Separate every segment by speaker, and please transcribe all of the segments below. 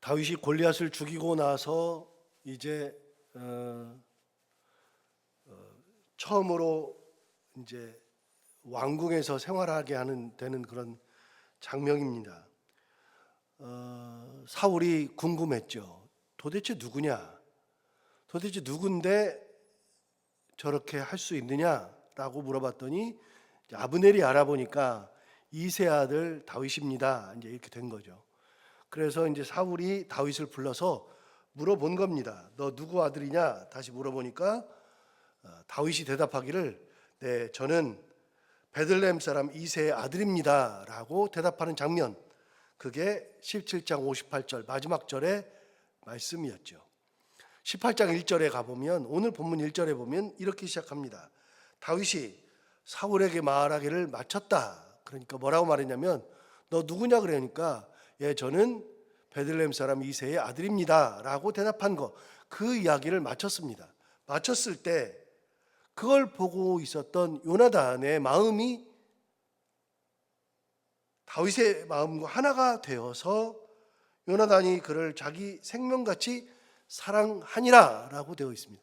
Speaker 1: 다윗이 골리앗을 죽이고 나서 이제 처음으로 이제 왕궁에서 생활하게 되는 그런 장면입니다. 사울이 궁금했죠. 도대체 누구냐? 도대체 누군데 저렇게 할 수 있느냐라고 물어봤더니 아브넬이 알아보니까 이세 아들 다윗입니다. 이제 이렇게 된 거죠. 그래서 이제 사울이 다윗을 불러서 물어본 겁니다. 너 누구 아들이냐? 다시 물어보니까 다윗이 대답하기를 네, 저는 베들레헴 사람 이세의 아들입니다라고 대답하는 장면. 그게 17장 58절 마지막 절의 말씀이었죠. 18장 1절에 가보면 오늘 본문 1절에 보면 이렇게 시작합니다. 다윗이 사울에게 말하기를 마쳤다. 그러니까 뭐라고 말했냐면 너 누구냐 그러니까 예, 저는 베들레헴 사람 이세의 아들입니다 라고 대답한 거, 그 이야기를 마쳤습니다. 마쳤을 때 그걸 보고 있었던 요나단의 마음이 다윗의 마음과 하나가 되어서 요나단이 그를 자기 생명같이 사랑하니라 라고 되어 있습니다.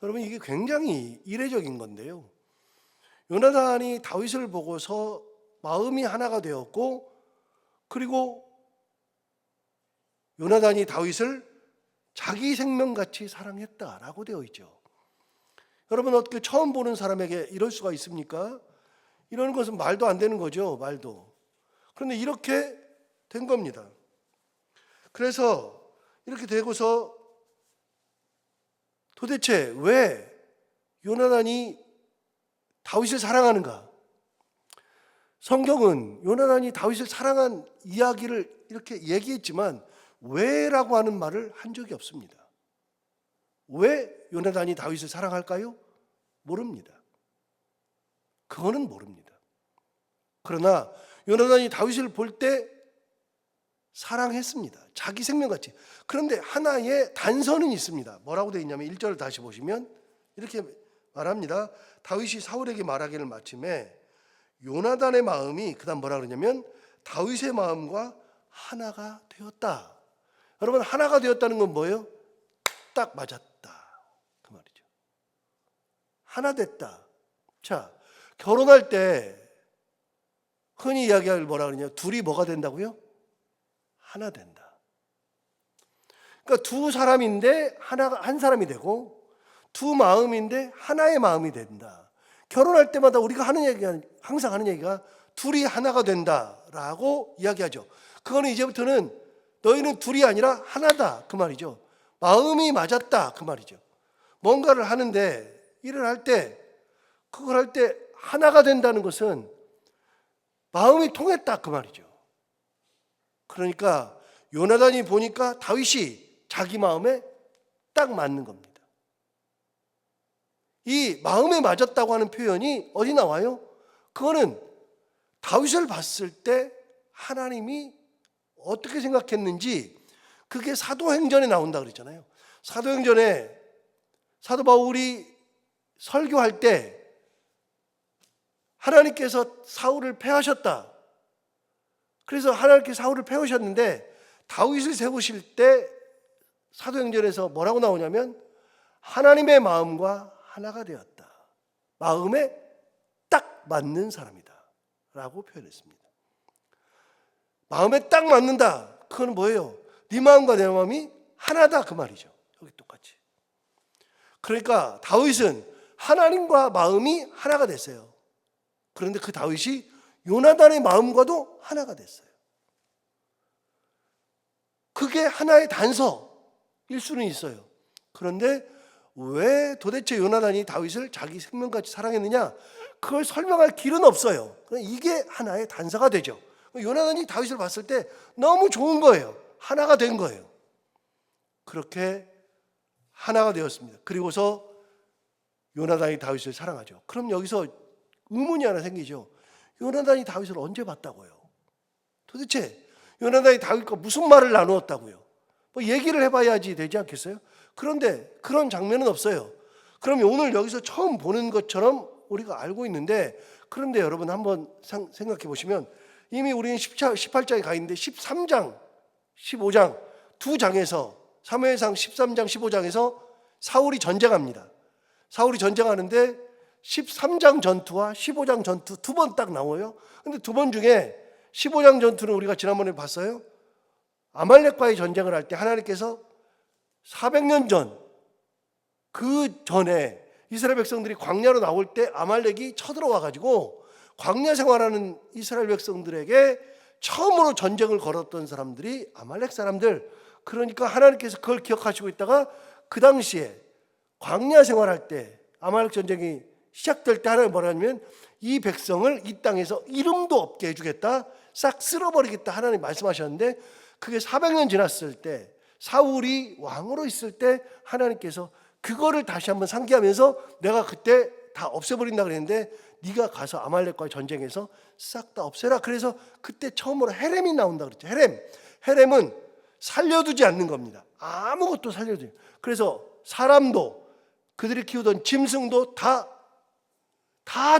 Speaker 1: 여러분, 이게 굉장히 이례적인 건데요, 요나단이 다윗을 보고서 마음이 하나가 되었고, 그리고 요나단이 다윗을 자기 생명같이 사랑했다라고 되어 있죠. 여러분, 어떻게 처음 보는 사람에게 이럴 수가 있습니까? 이러는 것은 말도 안 되는 거죠. 말도. 그런데 이렇게 된 겁니다. 그래서 이렇게 되고서 도대체 왜 요나단이 다윗을 사랑하는가? 성경은 요나단이 다윗을 사랑한 이야기를 이렇게 얘기했지만 왜라고 하는 말을 한 적이 없습니다. 왜 요나단이 다윗을 사랑할까요? 모릅니다. 그거는 모릅니다. 그러나 요나단이 다윗을 볼 때 사랑했습니다. 자기 생명같이. 그런데 하나의 단서는 있습니다. 뭐라고 되어 있냐면 1절을 다시 보시면 이렇게 말합니다. 다윗이 사울에게 말하기를 마침에 요나단의 마음이 그다음 뭐라 그러냐면 다윗의 마음과 하나가 되었다. 여러분, 하나가 되었다는 건 뭐예요? 딱 맞았다 그 말이죠. 하나 됐다. 자, 결혼할 때 흔히 이야기할 뭐라 그러냐, 둘이 뭐가 된다고요? 하나 된다. 그러니까 두 사람인데 한 사람이 되고, 두 마음인데 하나의 마음이 된다. 결혼할 때마다 우리가 항상 하는 얘기가 둘이 하나가 된다라고 이야기하죠. 그거는 이제부터는 너희는 둘이 아니라 하나다 그 말이죠. 마음이 맞았다 그 말이죠. 뭔가를 하는데, 일을 할 때, 그걸 할 때 하나가 된다는 것은 마음이 통했다 그 말이죠. 그러니까 요나단이 보니까 다윗이 자기 마음에 딱 맞는 겁니다. 이 마음에 맞았다고 하는 표현이 어디 나와요? 그거는 다윗을 봤을 때 하나님이 어떻게 생각했는지, 그게 사도행전에 나온다 그랬잖아요. 사도행전에 사도 바울이 설교할 때 하나님께서 사울을 패하셨다. 그래서 하나님께서 사울을 패우셨는데 다윗을 세우실 때 사도행전에서 뭐라고 나오냐면 하나님의 마음과 하나가 되었다. 마음에 딱 맞는 사람이다 라고 표현했습니다. 마음에 딱 맞는다. 그건 뭐예요? 네 마음과 내 마음이 하나다 그 말이죠. 여기 똑같이. 그러니까 다윗은 하나님과 마음이 하나가 됐어요. 그런데 그 다윗이 요나단의 마음과도 하나가 됐어요. 그게 하나의 단서일 수는 있어요. 그런데 왜 도대체 요나단이 다윗을 자기 생명같이 사랑했느냐? 그걸 설명할 길은 없어요. 이게 하나의 단서가 되죠. 요나단이 다윗을 봤을 때 너무 좋은 거예요. 하나가 된 거예요. 그렇게 하나가 되었습니다. 그리고서 요나단이 다윗을 사랑하죠. 그럼 여기서 의문이 하나 생기죠. 요나단이 다윗을 언제 봤다고요? 도대체 요나단이 다윗과 무슨 말을 나누었다고요? 뭐 얘기를 해봐야지 되지 않겠어요? 그런데 그런 장면은 없어요. 그럼 오늘 여기서 처음 보는 것처럼 우리가 알고 있는데, 그런데 여러분 한번 생각해 보시면 이미 우리는 18장에 가 있는데 13장, 15장 두 장에서 사무엘상 13장 15장에서 사울이 전쟁합니다. 사울이 전쟁하는데 13장 전투와 15장 전투 두 번 딱 나와요. 근데 두 번 중에 15장 전투는 우리가 지난번에 봤어요. 아말렉과의 전쟁을 할 때 하나님께서 400년 전, 그 전에 이스라엘 백성들이 광야로 나올 때 아말렉이 쳐들어와 가지고 광야 생활하는 이스라엘 백성들에게 처음으로 전쟁을 걸었던 사람들이 아말렉 사람들. 그러니까 하나님께서 그걸 기억하시고 있다가 그 당시에 광야 생활할 때 아말렉 전쟁이 시작될 때 하나님 뭐라 하냐면 이 백성을 이 땅에서 이름도 없게 해주겠다, 싹 쓸어버리겠다 하나님 말씀하셨는데, 그게 400년 지났을 때 사울이 왕으로 있을 때 하나님께서 그거를 다시 한번 상기하면서 내가 그때 다 없애버린다 그랬는데 네가 가서 아말렉과의 전쟁에서 싹 다 없애라. 그래서 그때 처음으로 헤렘이 나온다 그랬죠. 헤렘은 살려두지 않는 겁니다. 아무것도 살려두지 않는. 그래서 사람도 그들이 키우던 짐승도 다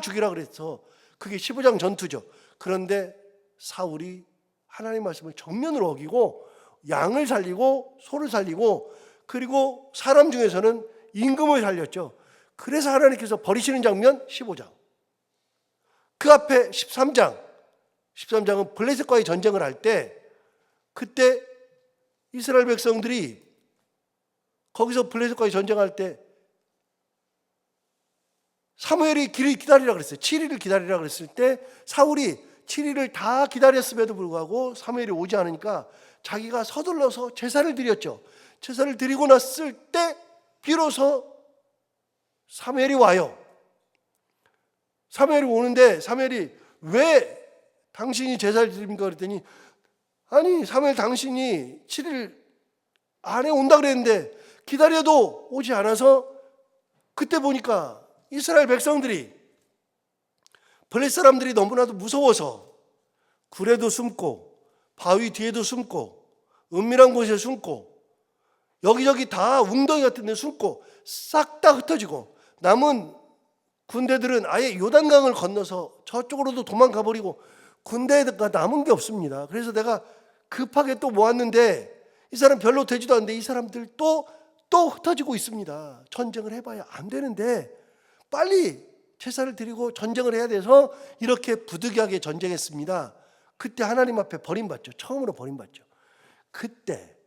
Speaker 1: 죽이라 그랬어. 그게 15장 전투죠. 그런데 사울이 하나님 말씀을 정면으로 어기고 양을 살리고 소를 살리고 그리고 사람 중에서는 임금을 살렸죠. 그래서 하나님께서 버리시는 장면 15장. 그 앞에 13장은 블레셋과의 전쟁을 할 때 그때 이스라엘 백성들이 거기서 블레셋과의 전쟁할 때 사무엘이 길을 기다리라 그랬어요. 7일을 기다리라 그랬을 때 사울이 7일을 다 기다렸음에도 불구하고 사무엘이 오지 않으니까 자기가 서둘러서 제사를 드렸죠. 제사를 드리고 났을 때 비로소 사무엘이 와요. 사무엘이 오는데 사무엘이 왜 당신이 제사를 드립니까? 그랬더니 아니 사무엘 당신이 7일 안에 온다 그랬는데 기다려도 오지 않아서 그때 보니까 이스라엘 백성들이 블레셋 사람들이 너무나도 무서워서 굴에도 숨고 바위 뒤에도 숨고 은밀한 곳에 숨고 여기저기 다 웅덩이 같은 데 숨고 싹 다 흩어지고 남은 군대들은 아예 요단강을 건너서 저쪽으로도 도망가 버리고 군대가 남은 게 없습니다. 그래서 내가 급하게 또 모았는데 이 사람 별로 되지도 않는데 이 사람들 또 흩어지고 있습니다. 전쟁을 해봐야 안 되는데 빨리 제사를 드리고 전쟁을 해야 돼서 이렇게 부득이하게 전쟁했습니다. 그때 하나님 앞에 버림받죠. 처음으로 버림받죠. 그때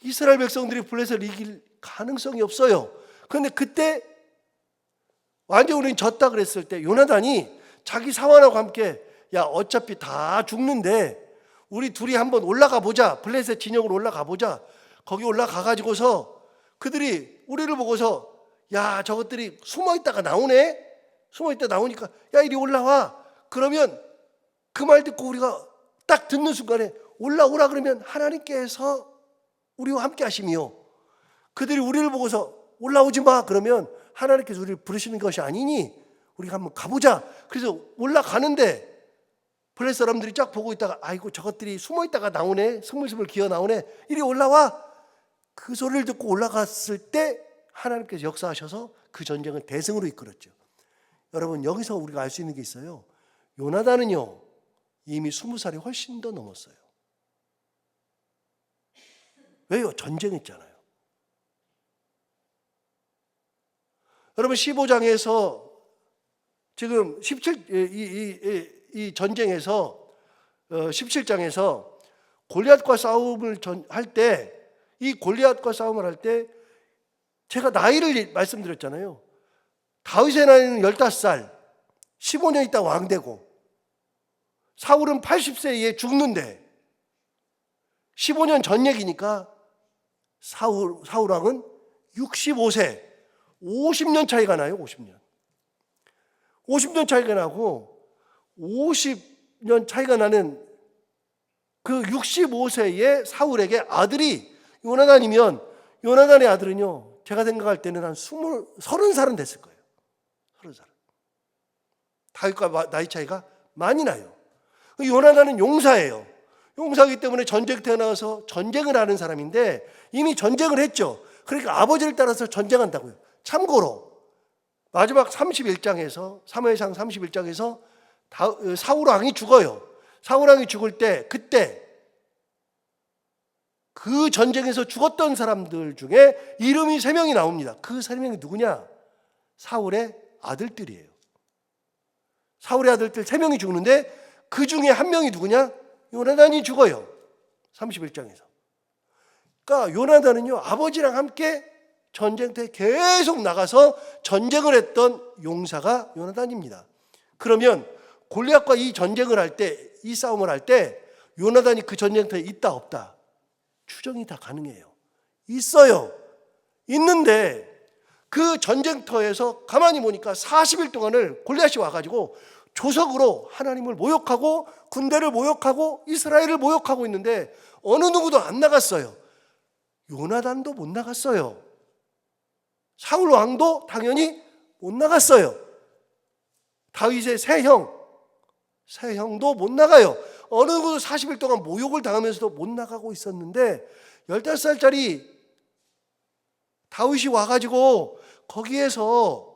Speaker 1: 이스라엘 백성들이 블레셋을 이길 가능성이 없어요. 그런데 그때 완전 우리는 졌다 그랬을 때 요나단이 자기 사환하고 함께 야 어차피 다 죽는데 우리 둘이 한번 올라가 보자. 블레셋 진영으로 올라가 보자. 거기 올라가 가지고서 그들이 우리를 보고서 야 저것들이 숨어있다가 나오네. 숨어있다 나오니까 야 이리 올라와. 그러면 그 말 듣고 우리가 딱 듣는 순간에 올라오라 그러면 하나님께서 우리와 함께 하심이요. 그들이 우리를 보고서 올라오지 마 그러면 하나님께서 우리를 부르시는 것이 아니니 우리가 한번 가보자. 그래서 올라가는데 블레셋 사람들이 쫙 보고 있다가 아이고 저것들이 숨어있다가 나오네. 스물스물 기어 나오네. 이리 올라와. 그 소리를 듣고 올라갔을 때 하나님께서 역사하셔서 그 전쟁을 대승으로 이끌었죠. 여러분 여기서 우리가 알 수 있는 게 있어요. 요나단은요 이미 20살이 훨씬 더 넘었어요. 왜요? 전쟁했잖아요. 여러분 15장에서 지금 17이 전쟁에서 17장에서 골리앗과 싸움을 할 때 이 골리앗과 싸움을 할 때 제가 나이를 말씀드렸잖아요. 다윗의 나이는 15살, 15년 있다 왕 되고 사울은 80세에 죽는데 15년 전 얘기니까 사울 왕은 65세, 50년 차이가 나요. 50년 차이가 나고 50년 차이가 나는 그 65세의 사울에게 아들이 요나단이면 요나단의 아들은요 제가 생각할 때는 한 30살은 됐을 거예요. 30살. 다윗과 나이 차이가 많이 나요. 요나단은 용사예요. 용사이기 때문에 전쟁터에 나와서 전쟁을 하는 사람인데 이미 전쟁을 했죠. 그러니까 아버지를 따라서 전쟁한다고요. 참고로 마지막 31장에서 사무엘상 31장에서 사울 왕이 죽어요. 사울 왕이 죽을 때 그때 그 전쟁에서 죽었던 사람들 중에 이름이 3명이 나옵니다. 그 3명이 누구냐? 사울의 아들들이에요. 사울의 아들들 3명이 죽는데 그 중에 한 명이 누구냐? 요나단이 죽어요. 31장에서. 그러니까 요나단은요, 아버지랑 함께 전쟁터에 계속 나가서 전쟁을 했던 용사가 요나단입니다. 그러면 골리앗과 이 전쟁을 할 때, 이 싸움을 할 때 요나단이 그 전쟁터에 있다 없다? 추정이 다 가능해요. 있어요. 있는데 그 전쟁터에서 가만히 보니까 40일 동안을 골리앗이 와가지고 조석으로 하나님을 모욕하고 군대를 모욕하고 이스라엘을 모욕하고 있는데 어느 누구도 안 나갔어요. 요나단도 못 나갔어요. 사울 왕도 당연히 못 나갔어요. 다윗의 세 형도 못 나가요. 어느 누구도 40일 동안 모욕을 당하면서도 못 나가고 있었는데 15살짜리 다윗이 와가지고 거기에서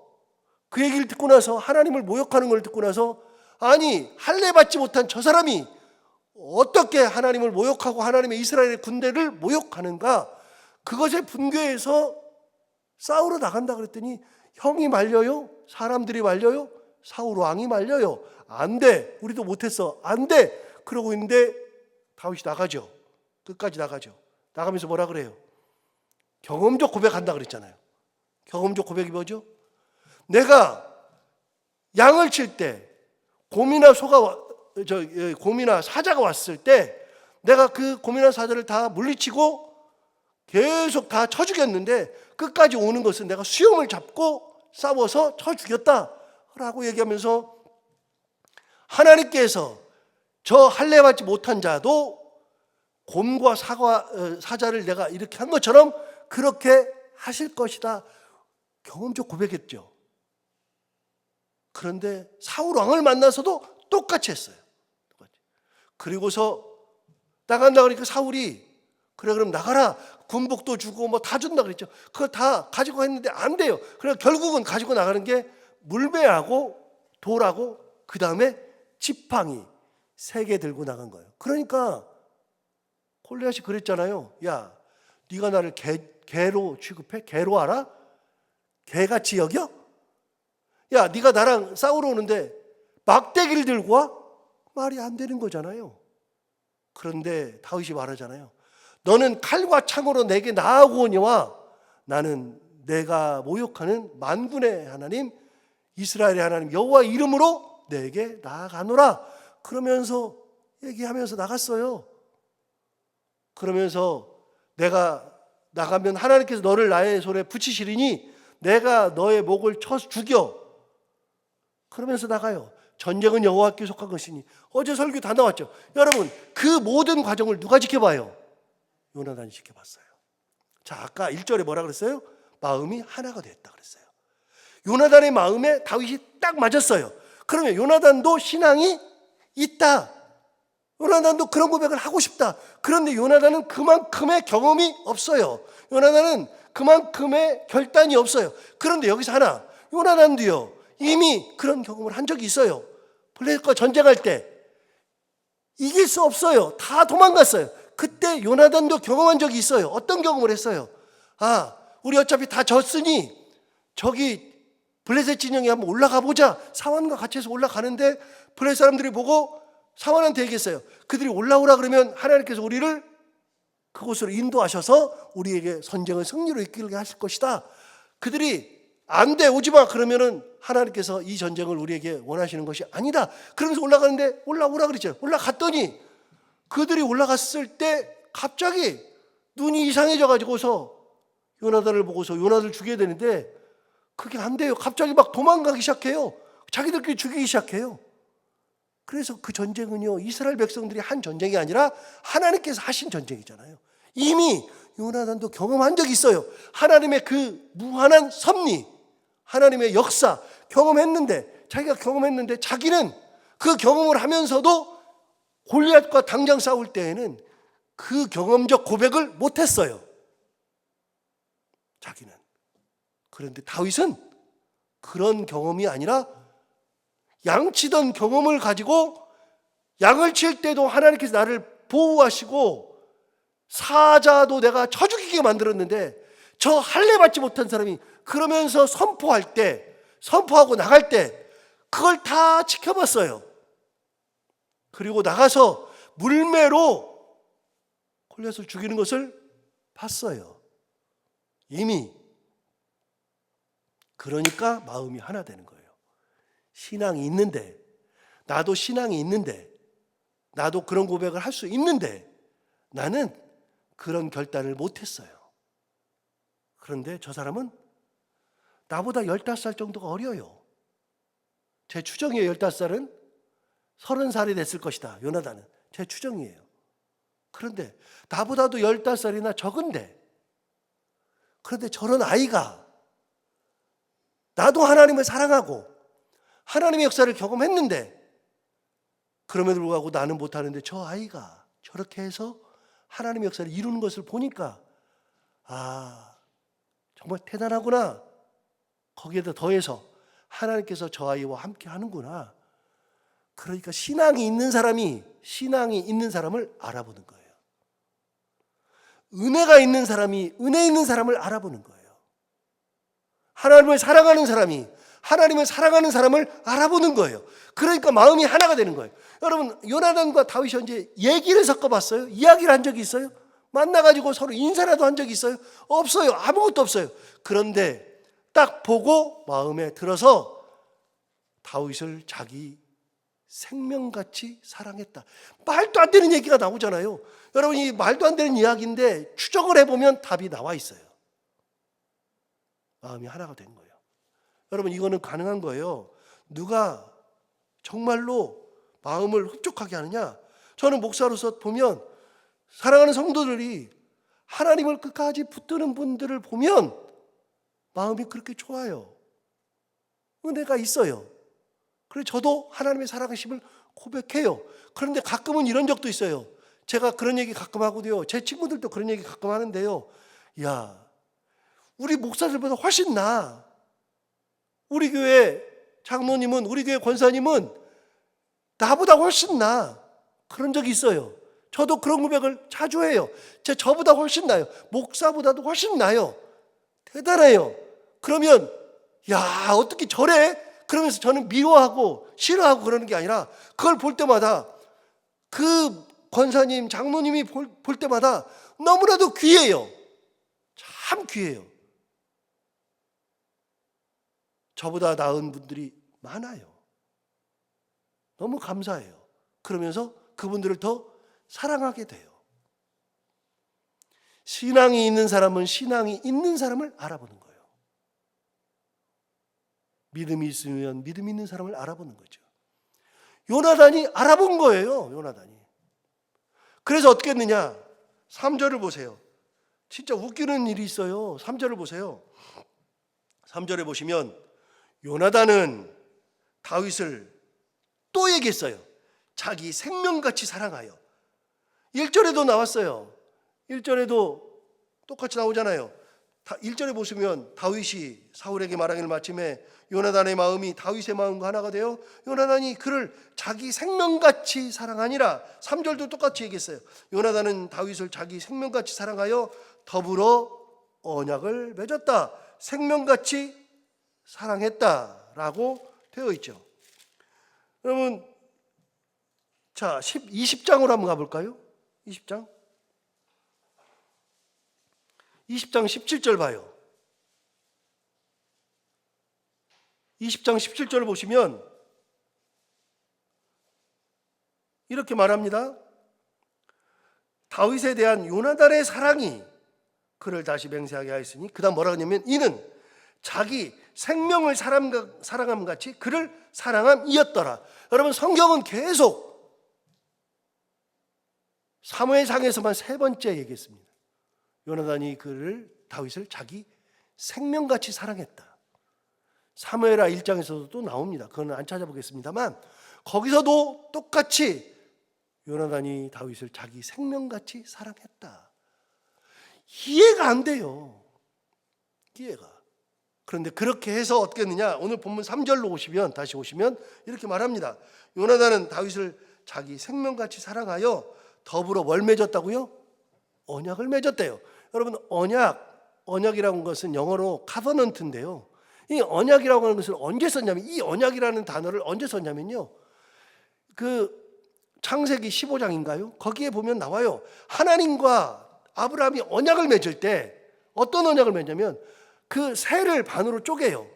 Speaker 1: 그 얘기를 듣고 나서, 하나님을 모욕하는 걸 듣고 나서, 아니 할례 받지 못한 저 사람이 어떻게 하나님을 모욕하고 하나님의 이스라엘의 군대를 모욕하는가, 그것에 분개해서 싸우러 나간다 그랬더니 형이 말려요? 사람들이 말려요? 사울 왕이 말려요? 안 돼. 우리도 못했어. 안 돼. 그러고 있는데 다윗이 나가죠. 끝까지 나가죠. 나가면서 뭐라 그래요? 경험적 고백한다 그랬잖아요. 경험적 고백이 뭐죠? 내가 양을 칠 때 곰이나 사자가 왔을 때 내가 그 곰이나 사자를 다 물리치고 계속 다 쳐 죽였는데 끝까지 오는 것은 내가 수염을 잡고 싸워서 쳐 죽였다라고 얘기하면서 하나님께서 저 할례 받지 못한 자도 곰과 사자를 내가 이렇게 한 것처럼 그렇게 하실 것이다. 경험적 고백했죠. 그런데 사울 왕을 만나서도 똑같이 했어요. 그리고서 나간다 그러니까 사울이 그래 그럼 나가라. 군복도 주고 뭐 다 준다 그랬죠. 그걸 다 가지고 했는데 안 돼요. 그래서 결국은 가지고 나가는 게 물매하고 돌하고 그 다음에 지팡이 3개 들고 나간 거예요. 그러니까 골리앗이 그랬잖아요. 야, 네가 나를 개로 취급해? 개로 알아? 개같이 여겨? 야, 네가 나랑 싸우러 오는데 막대기를 들고 와? 말이 안 되는 거잖아요. 그런데 다윗이 말하잖아요. 너는 칼과 창으로 내게 나아오고 오니와 나는 내가 모욕하는 만군의 하나님 이스라엘의 하나님 여호와 이름으로 내게 나아가노라. 그러면서 얘기하면서 나갔어요. 그러면서 내가 나가면 하나님께서 너를 나의 손에 붙이시리니 내가 너의 목을 쳐 죽여. 그러면서 나가요. 전쟁은 여호와께 속한 것이니. 어제 설교 다 나왔죠. 여러분, 그 모든 과정을 누가 지켜봐요? 요나단이 지켜봤어요. 자, 아까 1절에 뭐라 그랬어요? 마음이 하나가 됐다 그랬어요. 요나단의 마음에 다윗이 딱 맞았어요. 그러면 요나단도 신앙이 있다. 요나단도 그런 고백을 하고 싶다. 그런데 요나단은 그만큼의 경험이 없어요. 요나단은 그만큼의 결단이 없어요. 그런데 여기서 하나, 요나단도요 이미 그런 경험을 한 적이 있어요. 블레셋과 전쟁할 때 이길 수 없어요. 다 도망갔어요. 그때 요나단도 경험한 적이 있어요. 어떤 경험을 했어요? 아, 우리 어차피 다 졌으니 저기 블레셋 진영에 한번 올라가 보자. 사원과 같이 해서 올라가는데 블레셋 사람들이 보고 사원한테 얘기했어요. 그들이 올라오라 그러면 하나님께서 우리를 그곳으로 인도하셔서 우리에게 선쟁을 승리로 이끌게 하실 것이다. 그들이 안 돼, 오지 마. 그러면은 하나님께서 이 전쟁을 우리에게 원하시는 것이 아니다. 그러면서 올라가는데 올라오라 그랬죠. 올라갔더니 그들이 올라갔을 때 갑자기 눈이 이상해져 가지고서 요나단을 보고서 요나단을 죽여야 되는데 그게 안 돼요. 갑자기 막 도망가기 시작해요. 자기들끼리 죽이기 시작해요. 그래서 그 전쟁은요 이스라엘 백성들이 한 전쟁이 아니라 하나님께서 하신 전쟁이잖아요. 이미 요나단도 경험한 적이 있어요. 하나님의 그 무한한 섭리, 하나님의 역사 경험했는데, 자기가 경험했는데 자기는 그 경험을 하면서도 골리앗과 당장 싸울 때에는 그 경험적 고백을 못했어요. 자기는. 그런데 다윗은 그런 경험이 아니라 양치던 경험을 가지고 양을 칠 때도 하나님께서 나를 보호하시고 사자도 내가 쳐 죽이게 만들었는데 저 할례 받지 못한 사람이 그러면서 선포하고 나갈 때 그걸 다 지켜봤어요. 그리고 나가서 물매로 골리앗을 죽이는 것을 봤어요. 이미. 그러니까 마음이 하나 되는 거예요. 신앙이 있는데, 나도 신앙이 있는데, 나도 그런 고백을 할 수 있는데 나는 그런 결단을 못했어요. 그런데 저 사람은 나보다 15살 정도가 어려요. 제 추정이에요. 15살은 30살이 됐을 것이다. 요나단은 제 추정이에요. 그런데 나보다도 15살이나 적은데, 그런데 저런 아이가 나도 하나님을 사랑하고 하나님의 역사를 경험했는데 그럼에도 불구하고 나는 못하는데 저 아이가 저렇게 해서 하나님의 역사를 이루는 것을 보니까 정말 대단하구나. 거기에다 더해서 하나님께서 저 아이와 함께 하는구나. 그러니까 신앙이 있는 사람을 알아보는 거예요. 은혜가 있는 사람이 은혜 있는 사람을 알아보는 거예요. 하나님을 사랑하는 사람이 하나님을 사랑하는 사람을 알아보는 거예요. 그러니까 마음이 하나가 되는 거예요. 여러분, 요나단과 다윗이 언제 얘기를 섞어봤어요? 이야기를 한 적이 있어요? 만나가지고 서로 인사라도 한 적이 있어요? 없어요. 아무것도 없어요. 그런데 딱 보고 마음에 들어서 다윗을 자기 생명같이 사랑했다. 말도 안 되는 얘기가 나오잖아요. 여러분, 이 말도 안 되는 이야기인데 추정을 해보면 답이 나와 있어요. 마음이 하나가 된 거예요. 여러분, 이거는 가능한 거예요. 누가 정말로 마음을 흡족하게 하느냐? 저는 목사로서 보면 사랑하는 성도들이 하나님을 끝까지 붙드는 분들을 보면 마음이 그렇게 좋아요. 은혜가 있어요. 그래서 저도 하나님의 사랑하심을 고백해요. 그런데 가끔은 이런 적도 있어요. 제가 그런 얘기 가끔 하고도요. 제 친구들도 그런 얘기 가끔 하는데요. 야, 우리 목사들보다 훨씬 나아. 우리 교회 장로님은, 우리 교회 권사님은 나보다 훨씬 나아. 그런 적이 있어요. 저도 그런 고백을 자주 해요. 저보다 훨씬 나아요. 목사보다도 훨씬 나아요. 대단해요. 그러면 야, 어떻게 저래? 그러면서 저는 미워하고 싫어하고 그러는 게 아니라 그걸 볼 때마다 그 권사님, 장로님이 볼 때마다 너무나도 귀해요. 참 귀해요. 저보다 나은 분들이 많아요. 너무 감사해요. 그러면서 그분들을 더 사랑하게 돼요. 신앙이 있는 사람은 신앙이 있는 사람을 알아보는 거예요. 믿음이 있으면 믿음 있는 사람을 알아보는 거죠. 요나단이 알아본 거예요. 요나단이. 그래서 어떻게 했느냐? 3절을 보세요. 진짜 웃기는 일이 있어요. 3절을 보세요. 3절에 보시면 요나단은 다윗을 또 얘기했어요. 자기 생명같이 사랑하여. 1절에도 나왔어요. 1절에도 똑같이 나오잖아요. 1절에 보시면 다윗이 사울에게 말하기를 마침에 요나단의 마음이 다윗의 마음과 하나가 되어 요나단이 그를 자기 생명같이 사랑하니라. 3절도 똑같이 얘기했어요. 요나단은 다윗을 자기 생명같이 사랑하여 더불어 언약을 맺었다. 생명같이 사랑했다라고 되어 있죠. 여러분, 자, 20장으로 한번 가볼까요? 20장 17절 봐요. 20장 17절을 보시면 이렇게 말합니다. 다윗에 대한 요나단의 사랑이 그를 다시 맹세하게 하였으니, 그 다음 뭐라 하냐면 이는 자기 생명을 사랑함 같이 그를 사랑함이었더라. 여러분, 성경은 계속 사무엘상에서만 3번째 얘기했습니다. 요나단이 다윗을 자기 생명같이 사랑했다. 사무엘하 1장에서도 또 나옵니다. 그건 안 찾아보겠습니다만 거기서도 똑같이 요나단이 다윗을 자기 생명같이 사랑했다. 이해가 안 돼요. 이해가. 그런데 그렇게 해서 어떻게 했느냐? 오늘 본문 3절로 다시 오시면 이렇게 말합니다. 요나단은 다윗을 자기 생명같이 사랑하여 더불어 뭘 맺었다고요? 언약을 맺었대요. 여러분, 언약이라는 것은 영어로 covenant인데요. 이 언약이라고 하는 것을 언제 썼냐면, 이 언약이라는 단어를 언제 썼냐면요, 그 창세기 15장인가요? 거기에 보면 나와요. 하나님과 아브라함이 언약을 맺을 때 어떤 언약을 맺냐면 그 새를 반으로 쪼개요.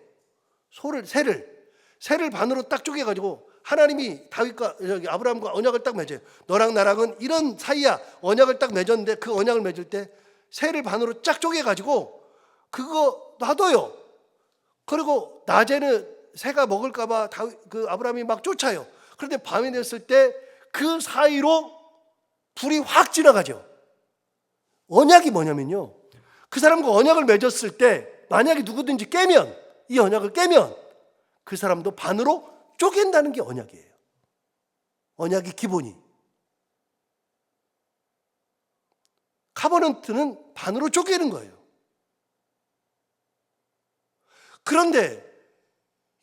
Speaker 1: 새를 반으로 딱 쪼개가지고 하나님이 다윗과 아브라함과 언약을 딱 맺어요. 너랑 나랑은 이런 사이야. 언약을 딱 맺었는데 그 언약을 맺을 때 새를 반으로 쫙 쪼개가지고 그거 놔둬요. 그리고 낮에는 새가 먹을까봐 그 아브라함이 막 쫓아요. 그런데 밤이 됐을 때 그 사이로 불이 확 지나가죠. 언약이 뭐냐면요, 그 사람과 언약을 맺었을 때 만약에 누구든지 깨면, 이 언약을 깨면 그 사람도 반으로 쪼갠다는 게 언약이에요. 언약의 기본이. 카버넌트는 반으로 쪼개는 거예요. 그런데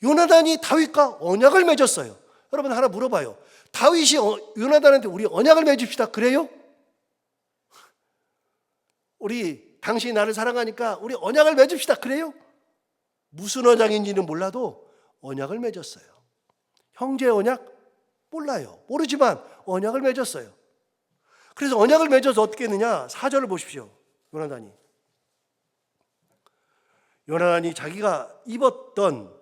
Speaker 1: 요나단이 다윗과 언약을 맺었어요. 여러분, 하나 물어봐요. 다윗이 요나단한테 우리 언약을 맺읍시다 그래요? 우리 당신이 나를 사랑하니까 우리 언약을 맺읍시다 그래요? 무슨 언약인지는 몰라도 언약을 맺었어요. 형제 언약? 몰라요. 모르지만 언약을 맺었어요. 그래서 언약을 맺어서 어떻게 했느냐? 4절을 보십시오. 요나단이 자기가 입었던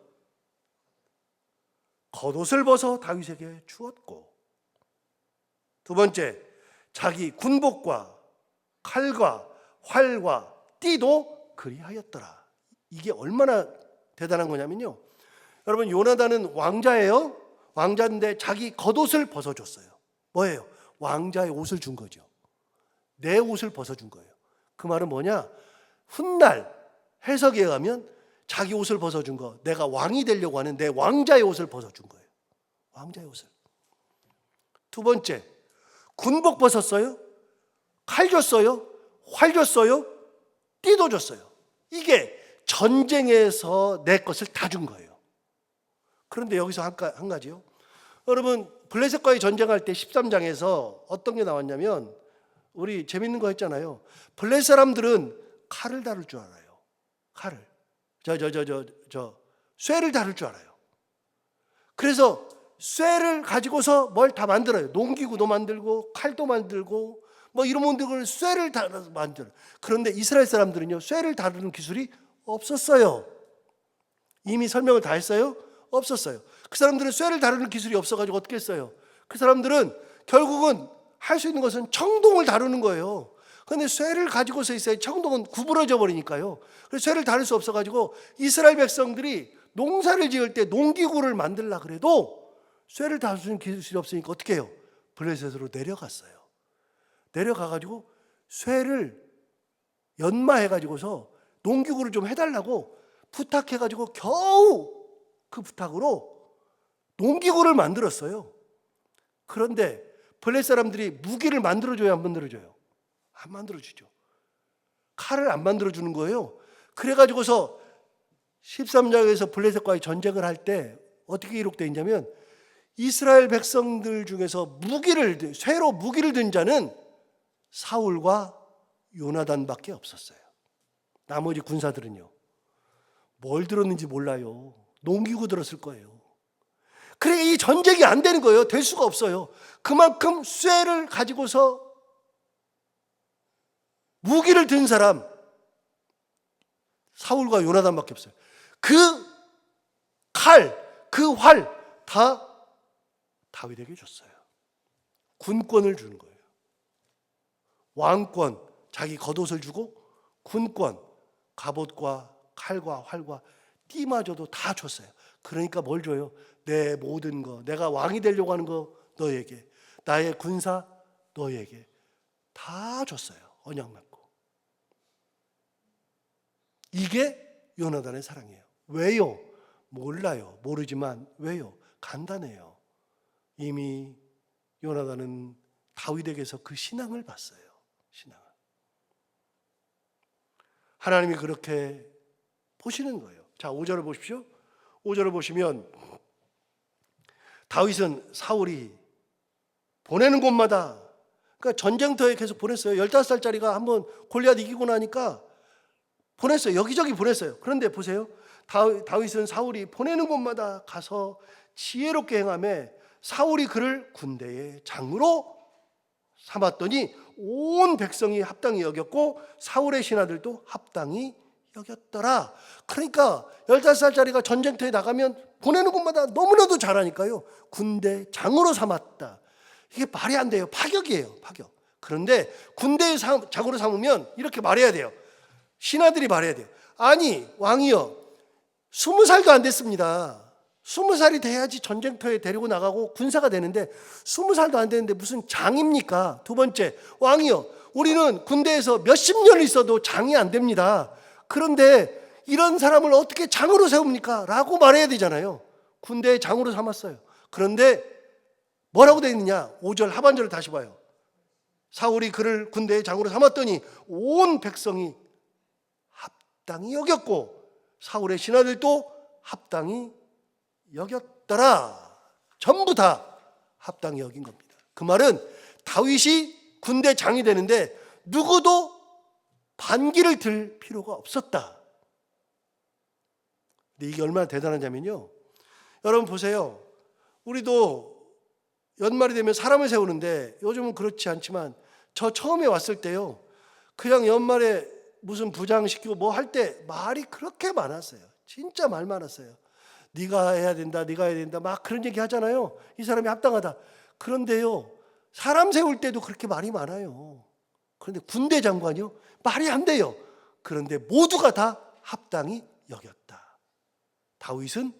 Speaker 1: 겉옷을 벗어 다윗에게 주었고, 두 번째, 자기 군복과 칼과 활과 띠도 그리하였더라. 이게 얼마나 대단한 거냐면요, 여러분, 요나단은 왕자예요. 왕자인데 자기 겉옷을 벗어줬어요. 뭐예요? 왕자의 옷을 준 거죠. 내 옷을 벗어준 거예요. 그 말은 뭐냐? 훗날 해석에 의하면 자기 옷을 벗어준 거, 내가 왕이 되려고 하는 내 왕자의 옷을 벗어준 거예요. 왕자의 옷을. 두 번째, 군복 벗었어요. 칼 줬어요. 활 줬어요. 띠도 줬어요. 이게 전쟁에서 내 것을 다 준 거예요. 그런데 여기서 한 가지요. 여러분, 블레셋과의 전쟁할 때 13장에서 어떤 게 나왔냐면, 우리 재밌는 거 했잖아요. 블레셋 사람들은 칼을 다룰 줄 알아요. 칼을. 쇠를 다룰 줄 알아요. 그래서 쇠를 가지고서 뭘 다 만들어요. 농기구도 만들고 칼도 만들고 뭐 이런 것들을 쇠를 다뤄서 만들어요. 그런데 이스라엘 사람들은요, 쇠를 다루는 기술이 없었어요. 이미 설명을 다 했어요? 없었어요. 그 사람들은 쇠를 다루는 기술이 없어가지고 어떻게 했어요? 그 사람들은 결국은 할 수 있는 것은 청동을 다루는 거예요. 그런데 쇠를 가지고서 있어야 청동은 구부러져 버리니까요. 그래서 쇠를 다룰 수 없어가지고 이스라엘 백성들이 농사를 지을 때 농기구를 만들려고 그래도 쇠를 다루는 기술이 없으니까 어떻게 해요? 블레셋으로 내려갔어요. 내려가가지고 쇠를 연마해가지고서 농기구를 좀 해달라고 부탁해가지고 겨우 그 부탁으로 농기구를 만들었어요. 그런데 블레셋 사람들이 무기를 만들어줘야 안 만들어줘요? 안 만들어주죠. 칼을 안 만들어주는 거예요. 그래가지고서 13장에서 블레셋과의 전쟁을 할 때 어떻게 기록되어 있냐면, 이스라엘 백성들 중에서 쇠로 무기를 든 자는 사울과 요나단밖에 없었어요. 나머지 군사들은요, 뭘 들었는지 몰라요. 농기구 들었을 거예요. 그러니까 이 전쟁이 안 되는 거예요. 될 수가 없어요. 그만큼 쇠를 가지고서 무기를 든 사람 사울과 요나단밖에 없어요. 그 칼, 그 활 다 다윗에게 줬어요. 군권을 주는 거예요. 왕권, 자기 겉옷을 주고 군권, 갑옷과 칼과 활과 띠마저도 다 줬어요. 그러니까 뭘 줘요? 내 모든 거, 내가 왕이 되려고 하는 거 너에게, 나의 군사 너에게 다 줬어요. 언약 맺고. 이게 요나단의 사랑이에요. 왜요? 몰라요. 모르지만 왜요? 간단해요. 이미 요나단은 다윗에게서 그 신앙을 봤어요. 신앙을. 하나님이 그렇게 보시는 거예요. 자, 5절을 보십시오. 5절을 보시면 다윗은 사울이 보내는 곳마다, 그러니까 전쟁터에 계속 보냈어요. 15살짜리가 한번 골리앗 이기고 나니까 보냈어요. 여기저기 보냈어요. 그런데 보세요. 다윗은 사울이 보내는 곳마다 가서 지혜롭게 행하며 사울이 그를 군대의 장으로 삼았더니 온 백성이 합당히 여겼고 사울의 신하들도 합당히 여겼더라. 그러니까 15살짜리가 전쟁터에 나가면 보내는 곳마다 너무나도 잘하니까요. 군대 장으로 삼았다. 이게 말이 안 돼요. 파격이에요. 파격. 그런데 군대의 장으로 삼으면 이렇게 말해야 돼요. 신하들이 말해야 돼요. 아니 왕이여 20살도 안 됐습니다. 20살이 돼야지 전쟁터에 데리고 나가고 군사가 되는데 20살도 안 되는데 무슨 장입니까? 두 번째, 왕이여 우리는 군대에서 몇십 년을 있어도 장이 안 됩니다. 그런데 이런 사람을 어떻게 장으로 세웁니까? 라고 말해야 되잖아요. 군대의 장으로 삼았어요. 그런데 뭐라고 되어 있느냐? 5절 하반절을 다시 봐요. 사울이 그를 군대의 장으로 삼았더니 온 백성이 합당히 여겼고 사울의 신하들도 합당히 여겼더라. 전부 다 합당히 여긴 겁니다. 그 말은 다윗이 군대 장이 되는데 누구도 반기를 들 필요가 없었다. 근데 이게 얼마나 대단하냐면요. 여러분 보세요. 우리도 연말이 되면 사람을 세우는데 요즘은 그렇지 않지만 저 처음에 왔을 때요. 그냥 연말에 무슨 부장시키고 뭐 할 때 말이 그렇게 많았어요. 진짜 말 많았어요. 네가 해야 된다, 네가 해야 된다 막 그런 얘기 하잖아요. 이 사람이 합당하다. 그런데요. 사람 세울 때도 그렇게 말이 많아요. 그런데 군대 장관이요. 말이 안 돼요. 그런데 모두가 다 합당히 여겼다. 다윗은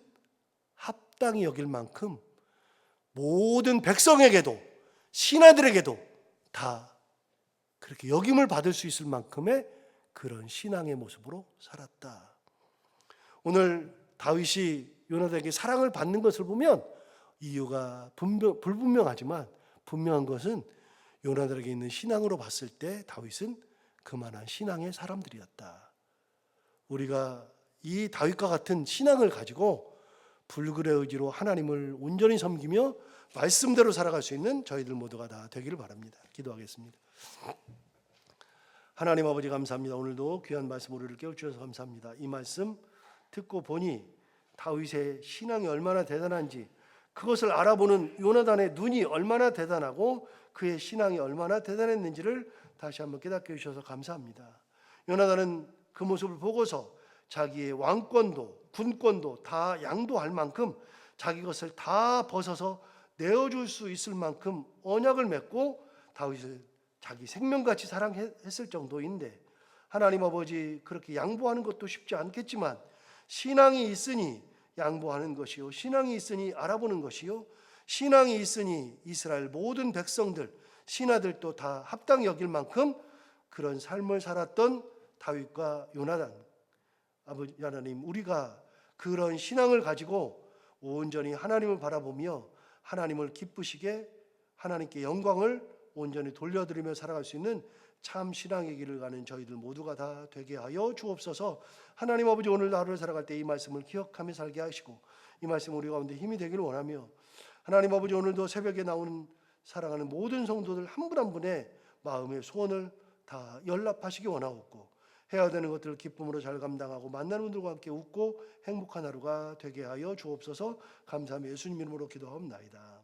Speaker 1: 합당히 여길 만큼 모든 백성에게도 신하들에게도 다 그렇게 여김을 받을 수 있을 만큼의 그런 신앙의 모습으로 살았다. 오늘 다윗이 요나단에게 사랑을 받는 것을 보면 이유가 불분명하지만 분명한 것은 요나단에게 있는 신앙으로 봤을 때 다윗은 그만한 신앙의 사람들이었다. 우리가 이 다윗과 같은 신앙을 가지고 불굴의 의지로 하나님을 온전히 섬기며 말씀대로 살아갈 수 있는 저희들 모두가 다 되기를 바랍니다. 기도하겠습니다. 하나님 아버지 감사합니다. 오늘도 귀한 말씀 우리를 깨워주셔서 감사합니다. 이 말씀 듣고 보니 다윗의 신앙이 얼마나 대단한지 그것을 알아보는 요나단의 눈이 얼마나 대단하고 그의 신앙이 얼마나 대단했는지를 다시 한번 깨닫게 해주셔서 감사합니다. 요나단은 그 모습을 보고서 자기의 왕권도 군권도 다 양도할 만큼 자기 것을 다 벗어서 내어줄 수 있을 만큼 언약을 맺고 다윗을 자기 생명같이 사랑했을 정도인데 하나님 아버지 그렇게 양보하는 것도 쉽지 않겠지만 신앙이 있으니 양보하는 것이요 신앙이 있으니 알아보는 것이요 신앙이 있으니 이스라엘 모든 백성들 신하들도 다 합당히 여길 만큼 그런 삶을 살았던 다윗과 요나단 아버지 하나님 우리가 그런 신앙을 가지고 온전히 하나님을 바라보며 하나님을 기쁘시게 하나님께 영광을 온전히 돌려드리며 살아갈 수 있는 참 신앙의 길을 가는 저희들 모두가 다 되게 하여 주옵소서. 하나님 아버지 오늘 하루를 살아갈 때 이 말씀을 기억하며 살게 하시고 이 말씀 우리 가운데 힘이 되기를 원하며 하나님 아버지 오늘도 새벽에 나오는 사랑하는 모든 성도들 한 분 한 분의 마음의 소원을 다 연락하시기 원하옵고 해야 되는 것들을 기쁨으로 잘 감당하고 만나는 분들과 함께 웃고 행복한 하루가 되게 하여 주옵소서. 감사하며 예수님 이름으로 기도하옵나이다.